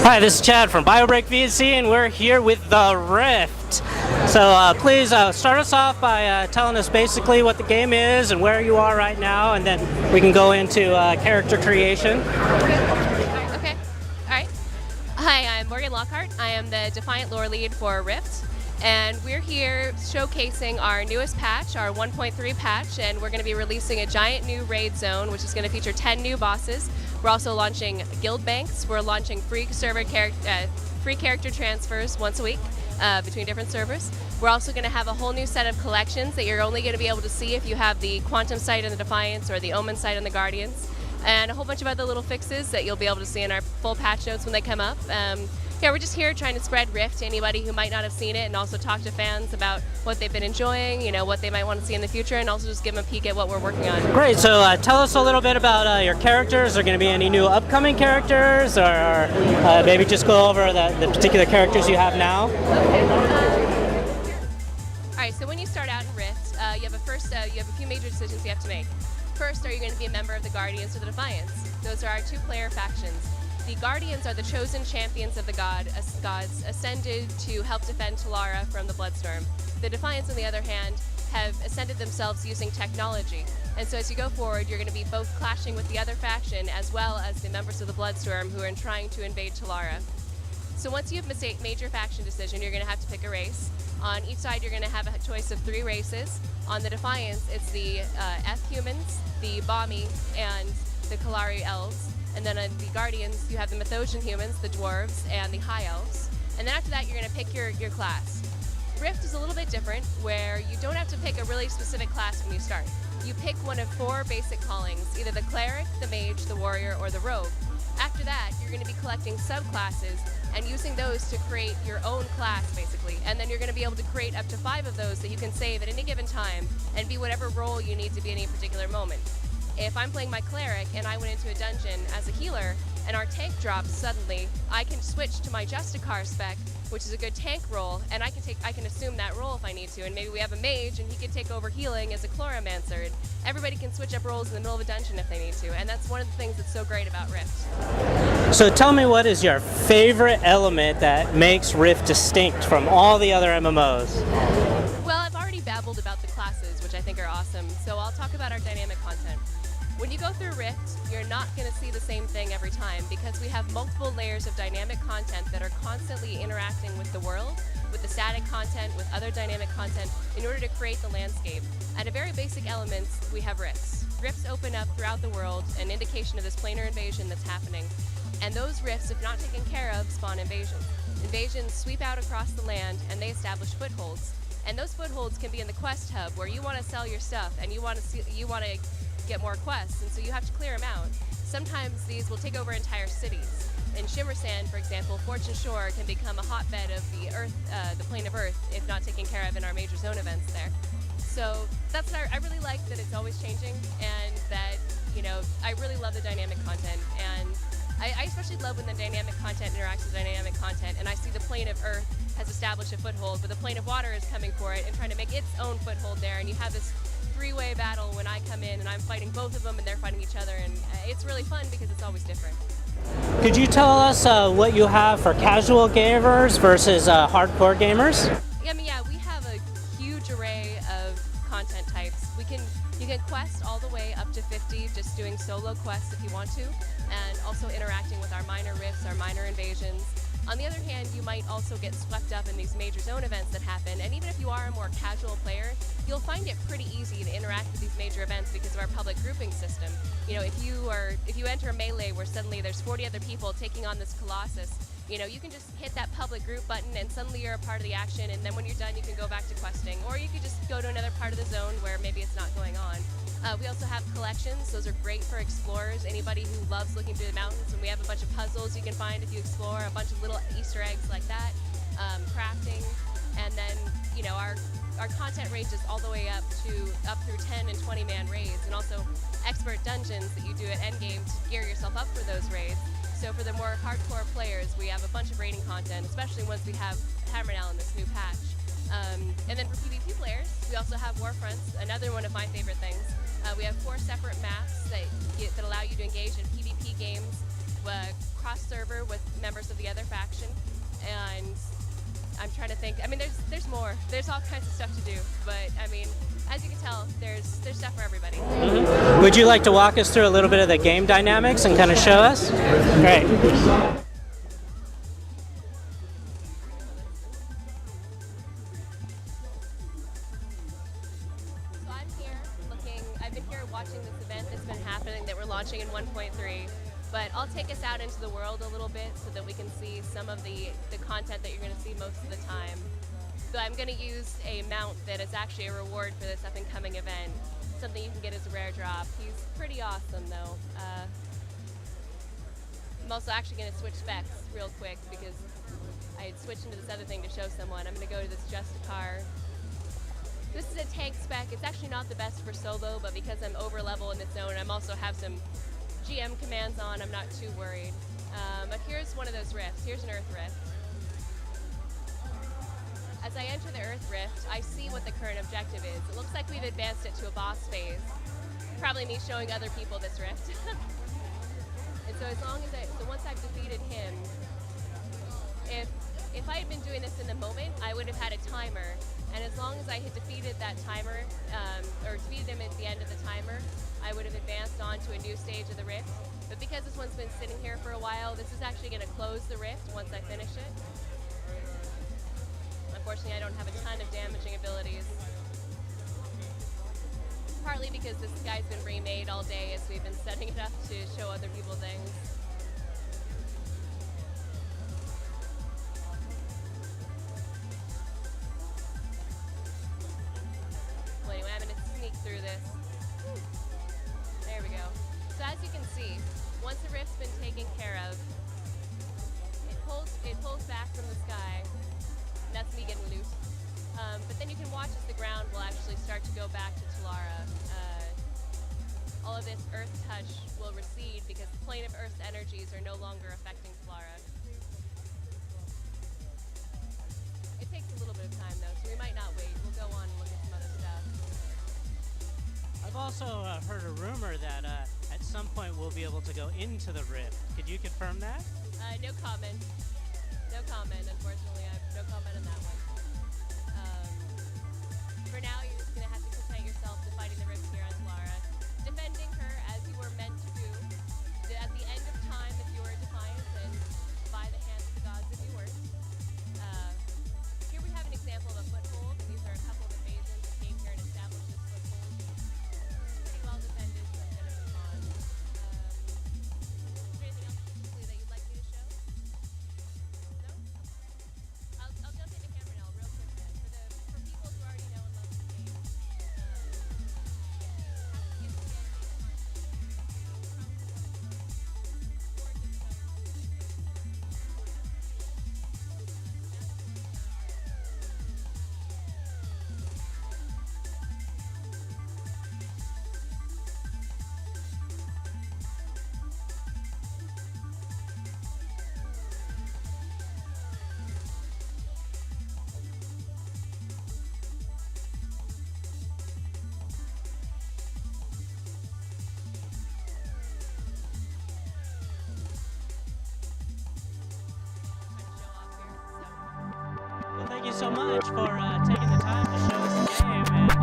Hi, this is Chad from BioBreakVNC, and we're here with the Rift. So please start us off by telling us basically what the game is and where you are right now, and then we can go into character creation. Okay. All right. Hi, I'm Morgan Lockheart. I am the Defiant lore lead for Rift, and we're here showcasing our newest patch, our 1.3 patch, and we're going to be releasing a giant new raid zone, which is going to feature 10 new bosses. We're also launching guild banks. We're launching free character transfers once a week between different servers. We're also going to have a whole new set of collections that you're only going to be able to see if you have the Quantum site on the Defiance or the Omen site on the Guardians, and a whole bunch of other little fixes that you'll be able to see in our full patch notes when they come up. Yeah, we're just here trying to spread Rift to anybody who might not have seen it, and also talk to fans about what they've been enjoying, you know, what they might want to see in the future, and also just give them a peek at what we're working on. Great, so tell us a little bit about your characters. Are there going to be any new upcoming characters, or maybe just go over the particular characters you have now? Alright, so when you start out in Rift, you have a few major decisions you have to make. First, are you going to be a member of the Guardians or the Defiance? Those are our two-player factions. The Guardians are the chosen champions of the gods ascended to help defend Talara from the Bloodstorm. The Defiance, on the other hand, have ascended themselves using technology. And so as you go forward, you're going to be both clashing with the other faction as well as the members of the Bloodstorm who are trying to invade Talara. So once you have a major faction decision, you're going to have to pick a race. On each side, you're going to have a choice of 3 races. On the Defiance, it's the F-humans, the Bami, and the Kalari elves. And then on the Guardians, you have the Mythosian humans, the dwarves, and the high elves. And then after that, you're going to pick your class. Rift is a little bit different, where you don't have to pick a really specific class when you start. You pick one of 4 basic callings, either the cleric, the mage, the warrior, or the rogue. After that, you're going to be collecting subclasses and using those to create your own class, basically. And then you're going to be able to create up to 5 of those that you can save at any given time and be whatever role you need to be in any particular moment. If I'm playing my cleric and I went into a dungeon as a healer and our tank drops suddenly, I can switch to my Justicar spec, which is a good tank role, and I can assume that role if I need to. And maybe we have a mage and he can take over healing as a Chloromancer. And everybody can switch up roles in the middle of a dungeon if they need to, and that's one of the things that's so great about Rift. So tell me, what is your favorite element that makes Rift distinct from all the other MMOs? Well, I've already babbled about the classes, which I think are awesome, so I'll talk about our dynamic content. When you go through Rift, you're not going to see the same thing every time because we have multiple layers of dynamic content that are constantly interacting with the world, with the static content, with other dynamic content, in order to create the landscape. At a very basic elements, we have rifts. Rifts open up throughout the world, an indication of this planar invasion that's happening. And those rifts, if not taken care of, spawn invasions. Invasions sweep out across the land, and they establish footholds. And those footholds can be in the quest hub, where you want to sell your stuff, and you want to get more quests, and so you have to clear them out. Sometimes these will take over entire cities. In Shimmer Sand, for example, Fortune Shore can become a hotbed of the Earth, the plane of Earth, if not taken care of in our major zone events there. So that's I really like that it's always changing, and that, you know, I really love the dynamic content, and I especially love when the dynamic content interacts with dynamic content, and I see the plane of Earth has established a foothold, but the plane of water is coming for it and trying to make its own foothold there, and you have this 3-way battle when I come in and I'm fighting both of them and they're fighting each other, and it's really fun because it's always different. Could you tell us what you have for casual gamers versus hardcore gamers? Yeah, we have a huge array of content types. You can quest all the way up to 50, just doing solo quests if you want to, and also interacting with our minor rifts, our minor invasions. On the other hand, you might also get swept up in these major zone events that happen, and even if you are a more casual player, you'll find it pretty easy to interact with these major events because of our public grouping system. You know, if you enter a melee where suddenly there's 40 other people taking on this Colossus, you know, you can just hit that public group button and suddenly you're a part of the action, and then when you're done you can go back to questing, or you could just go to another part of the zone where maybe it's not going on. We also have collections. Those are great for explorers, anybody who loves looking through the mountains, and we have a bunch of puzzles you can find if you explore, a bunch of little Easter eggs like that, crafting, and then, you know, our content ranges all the way up through 10 and 20 man raids, and also expert dungeons that you do at endgame to gear yourself up for those raids. So for the more hardcore players, we have a bunch of raiding content, especially once we have Hammernail in this new patch. And then for PvP players, we also have Warfronts, another one of my favorite things. We have 4 separate maps that allow you to engage in PvP games cross server with members of the other faction, and I'm trying to think. I mean, there's more. There's all kinds of stuff to do, but I mean, as you can tell, there's stuff for everybody. Mm-hmm. Would you like to walk us through a little bit of the game dynamics and kind of show us? Great. I've been here watching this event that's been happening that we're launching in 1.3, but I'll take us out into the world a little bit so that we can see some of the content that you're going to see most of the time. So I'm going to use a mount that is actually a reward for this up and coming event, something you can get as a rare drop. He's pretty awesome though. I'm also actually going to switch specs real quick because I had switched into this other thing to show someone. I'm going to go to this Justicar. This is a tank spec. It's actually not the best for solo, but because I'm over level in this zone, I also have some GM commands on, I'm not too worried. But here's one of those rifts. Here's an Earth Rift. As I enter the Earth Rift, I see what the current objective is. It looks like we've advanced it to a boss phase. Probably me showing other people this rift. And so as long as once I've defeated him, if I had been doing this in the moment, I would have had a timer. And as long as I had defeated that timer, or defeated him at the end of the timer, I would have advanced on to a new stage of the rift. But because this one's been sitting here for a while, this is actually going to close the rift once I finish it. Unfortunately, I don't have a ton of damaging abilities. Partly because this guy's been remade all day as we've been setting it up to show other people things. Well, anyway, I'm going to sneak through this. There we go. So as you can see, once the rift's been taken care of, it pulls back from the sky. And that's me getting loose. But then you can watch as the ground will actually start to go back to Talara. All of this Earth touch will recede because the plane of Earth's energies are no longer affecting Talara. It takes a little bit of time though, so we might not wait. We'll go on and look at some other stuff. I've also heard a rumor that at some point we'll be able to go into the rift. Could you confirm that? No comment. No comment, unfortunately. I have no comment on that one. For now, you're just going to have to content yourself to fighting the rift here on Talara. Defending her as you were meant to do. At the end of time, if you were defiant, and by the hands of the gods if you weren't. Here we have an example of a foothold, and these are a couple of invasions that came here and established this foothold. Pretty well defended, so I'm going to move on. Is there anything else specifically that you'd like me to show? No? I'll jump into camera now real quick then. For people who already know and love this game, Well, thank you so much for taking the time to show us the game. And